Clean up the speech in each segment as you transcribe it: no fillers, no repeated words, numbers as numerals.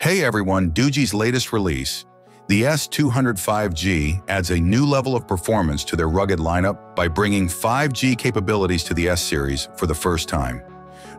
Hey everyone, Doogee's latest release, the S200 5G, adds a new level of performance to their rugged lineup by bringing 5G capabilities to the S series for the first time.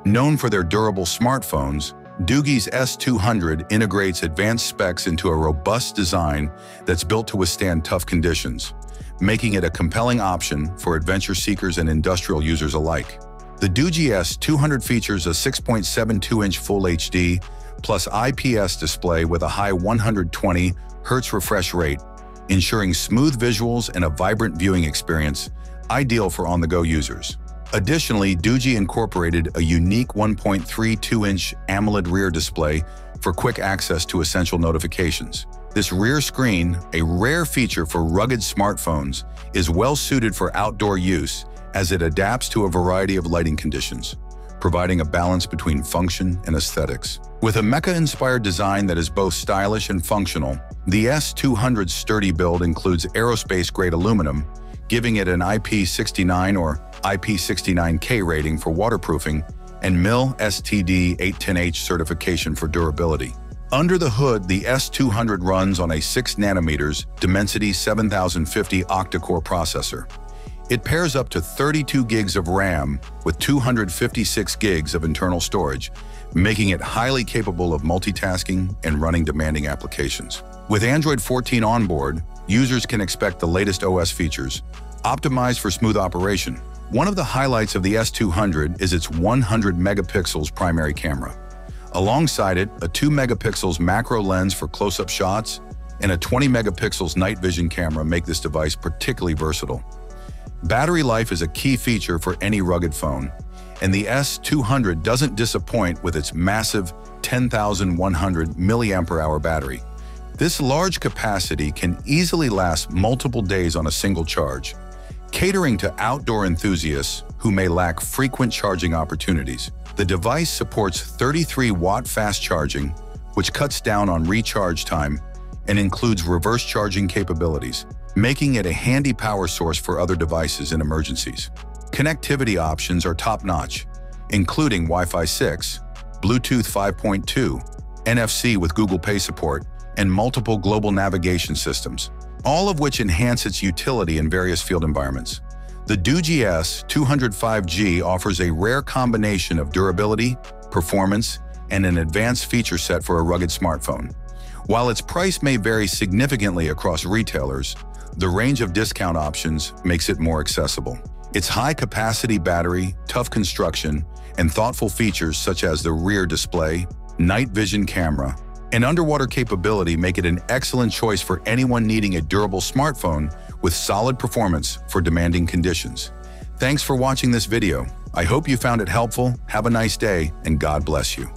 Known for their durable smartphones, Doogee's S200 integrates advanced specs into a robust design that's built to withstand tough conditions, making it a compelling option for adventure seekers and industrial users alike. The Doogee S200 features a 6.72-inch Full HD plus IPS display with a high 120 Hz refresh rate, ensuring smooth visuals and a vibrant viewing experience, ideal for on-the-go users. Additionally, Doogee incorporated a unique 1.32-inch AMOLED rear display for quick access to essential notifications. This rear screen, a rare feature for rugged smartphones, is well-suited for outdoor use as it adapts to a variety of lighting conditions, providing a balance between function and aesthetics. With a mecha-inspired design that is both stylish and functional, the S200's sturdy build includes aerospace-grade aluminum, giving it an IP69 or IP69K rating for waterproofing and MIL STD 810H certification for durability. Under the hood, the S200 runs on a 6nm Dimensity 7050 octa-core processor. It pairs up to 32 gigs of RAM with 256 gigs of internal storage, making it highly capable of multitasking and running demanding applications. With Android 14 on board, users can expect the latest OS features, optimized for smooth operation. One of the highlights of the S200 is its 100 megapixels primary camera. Alongside it, a 2 megapixels macro lens for close-up shots and a 20 megapixels night vision camera make this device particularly versatile. Battery life is a key feature for any rugged phone, and the S200 doesn't disappoint with its massive 10,100 mAh battery. This large capacity can easily last multiple days on a single charge, catering to outdoor enthusiasts who may lack frequent charging opportunities. The device supports 33-watt fast charging, which cuts down on recharge time and includes reverse charging capabilities, making it a handy power source for other devices in emergencies. Connectivity options are top-notch, including Wi-Fi 6, Bluetooth 5.2, NFC with Google Pay support, and multiple global navigation systems, all of which enhance its utility in various field environments. The Doogee S200 5G offers a rare combination of durability, performance, and an advanced feature set for a rugged smartphone. While its price may vary significantly across retailers, the range of discount options makes it more accessible. Its high-capacity battery, tough construction, and thoughtful features such as the rear display, night vision camera, and underwater capability make it an excellent choice for anyone needing a durable smartphone with solid performance for demanding conditions. Thanks for watching this video. I hope you found it helpful. Have a nice day, and God bless you.